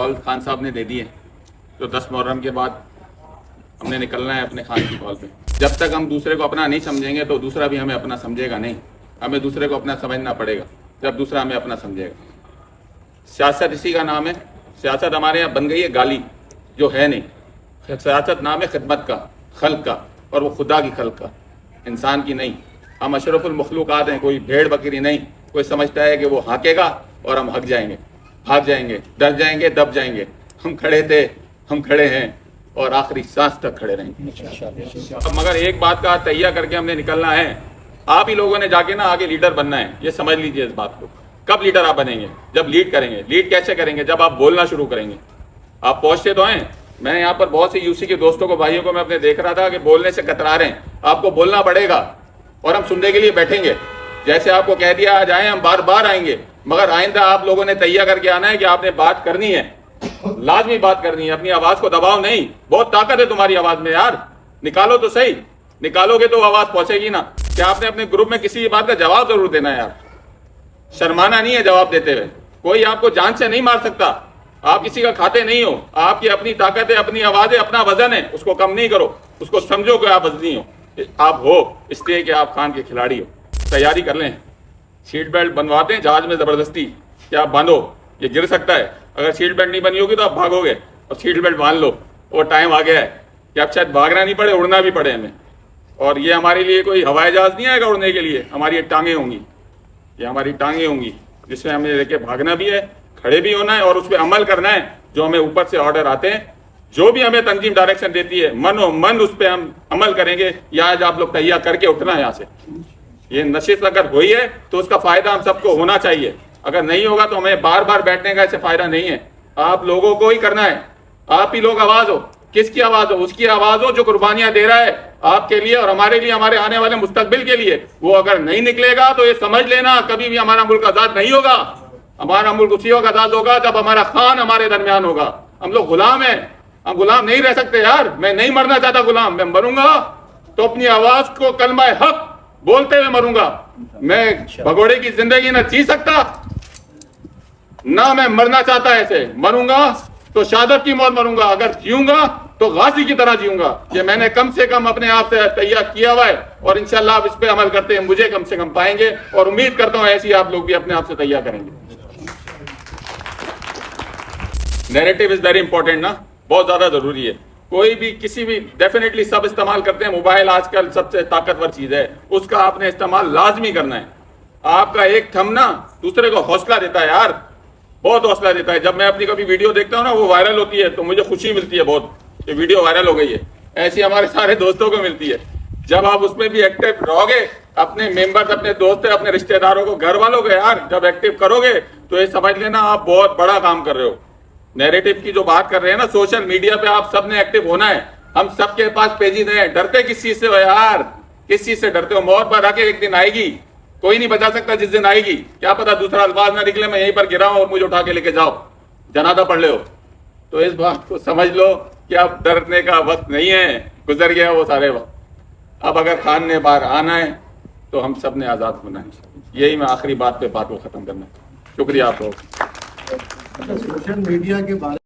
Call Khan साहब ने दे दी है, तो 10 मुहर्रम के बाद हमने निकलना है अपने खान की कॉल पे। जब तक हम दूसरे को अपना नहीं समझेंगे तो दूसरा भी हमें अपना समझेगा नहीं। हमें दूसरे को अपना समझना पड़ेगा जब दूसरा हमें अपना समझेगा। सियासत इसी का नाम है। सियासत हमारे यहाँ बन गई है गाली, जो है नहीं। सियासत नाम है खिदमत का, खल्क का, और वो खुदा की खल्क का, इंसान की नहीं। हम अशरफुल मखलूकात हैं, कोई भेड़ बकरी नहीं। कोई समझता है कि वो हाँकेगा और हम हक जाएंगे, भाग जाएंगे, डर जाएंगे, दब जाएंगे। हम खड़े थे, हम खड़े हैं और आखिरी सांस तक खड़े रहेंगे। मगर एक बात का तैयार करके हमने निकलना है। आप ही लोगों ने जाके ना आगे लीडर बनना है, ये समझ लीजिए इस बात को। कब लीडर आप बनेंगे? जब लीड करेंगे। लीड कैसे करेंगे? जब आप बोलना शुरू करेंगे। आप पहुंचते तो हैं। मैं यहाँ पर बहुत से यूसी के दोस्तों को, भाइयों को मैं अपने देख रहा था कि बोलने से कतरा रहे हैं। आपको बोलना पड़ेगा और हम सुनने के लिए बैठेंगे। जैसे आपको कह दिया आज आए, हम बार बार आएंगे, मगर आइंदा आप लोगों ने तैयार करके आना है कि आपने बात करनी है, लाजमी बात करनी है। अपनी आवाज को दबाओ नहीं। बहुत ताकत है तुम्हारी आवाज में यार, निकालो तो सही। निकालोगे तो आवाज पहुंचेगी ना। क्या आपने अपने ग्रुप में किसी बात का जवाब जरूर देना है यार। शर्माना नहीं है जवाब देते हुए। कोई आपको जान से नहीं मार सकता। आप किसी का खाते नहीं हो। आपकी अपनी ताकत है, अपनी आवाज है, अपना वजन है। उसको कम नहीं करो, उसको समझो कि आप वजनी हो, आप हो, इसलिए कि आप खान के खिलाड़ी हो। तैयारी कर लें। सीट बेल्ट बनवाते हैं जहाज में जबरदस्ती कि आप बांधो, ये गिर सकता है। अगर सीट बेल्ट नहीं बनी होगी तो आप भागोगे, और सीट बेल्ट बांध लो। वो टाइम आ गया है कि अब शायद भागना नहीं पड़े, उड़ना भी पड़े हमें। और ये हमारे लिए कोई हवाई जहाज नहीं आएगा उड़ने के लिए। हमारी टांगे होंगी, ये हमारी टांगे होंगी, जिसमें हमें लेके भागना भी है, खड़े भी होना है और उस पर अमल करना है। जो हमें ऊपर से ऑर्डर आते हैं, जो भी हमें तंजीम डायरेक्शन देती है, मनो मन उस पर हम अमल करेंगे। या आज आप लोग तैयार करके उठना है यहाँ से। ये नशिस्त अगर हुई है तो उसका फायदा हम सबको होना चाहिए। अगर नहीं होगा तो हमें बार बार बैठने का ऐसे फायदा नहीं है। आप लोगों को ही करना है। आप ही लोग आवाज हो। किसकी आवाज हो? उसकी आवाज हो जो कुर्बानियां दे रहा है आपके लिए और हमारे लिए, हमारे आने वाले मुस्तकबिल के लिए। वो अगर नहीं निकलेगा तो ये समझ लेना कभी भी हमारा मुल्क आजाद नहीं होगा। हमारा मुल्क उसी वक्त आजाद होगा जब हमारा खान हमारे दरमियान होगा। हम लोग गुलाम हैं, हम गुलाम नहीं रह सकते यार। मैं नहीं मरना चाहता गुलाम। मैं मरूंगा तो अपनी आवाज को कलमा हक बोलते हुए मरूंगा। मैं भगोड़े की जिंदगी ना जी सकता, ना मैं मरना चाहता। ऐसे मरूंगा तो शहादत की मौत मरूंगा। अगर जीऊंगा तो गाजी की तरह जीऊंगा। ये मैंने कम से कम अपने आप से तैयार किया हुआ है और इंशाल्लाह आप इस पे अमल करते हैं मुझे कम से कम पाएंगे। और उम्मीद करता हूं ऐसी आप लोग भी अपने आप से तैयार करेंगे। नैरेटिव इज वेरी इंपॉर्टेंट ना, बहुत ज्यादा जरूरी है। कोई भी किसी भी, डेफिनेटली सब इस्तेमाल करते हैं। मोबाइल आजकल सबसे ताकतवर चीज है, उसका आपने इस्तेमाल लाजमी करना है। आपका एक थंब ना दूसरे को हौसला देता है यार, बहुत हौसला देता है। जब मैं अपनी कभी वीडियो देखता हूँ ना, वो वायरल होती है तो मुझे खुशी मिलती है बहुत, ये वीडियो वायरल हो गई है। ऐसी हमारे सारे दोस्तों को मिलती है। जब आप उसमें भी एक्टिव रहोगे, अपने मेंबर्स, अपने दोस्त, अपने रिश्तेदारों को, घर वालों को यार जब एक्टिव करोगे तो ये समझ लेना आप बहुत बड़ा काम कर रहे हो। नैरेटिव की जो बात कर रहे हैं ना, सोशल मीडिया पे आप सब ने एक्टिव होना है। हम सबके पास पेजेस हैं। डरते किस चीज से हो यार? किस चीज से डरते हो? मौत पर आके एक दिन आएगी, कोई नहीं बचा सकता। जिस दिन आएगी क्या पता दूसरा अल्फाज ना निकले, मैं यहीं पर गिरा हूं और मुझे उठा के लेके जाओ, जनाजा पढ़ ले हो। तो इस बात को समझ लो कि अब डरने का वक्त नहीं है, गुजर गया वो सारे वक्त। अब अगर खान ने बाहर आना है तो हम सब ने आजाद होना है। यही मैं आखिरी बात पे बात को खत्म करना। शुक्रिया आप लोग। सोशल मीडिया के बारे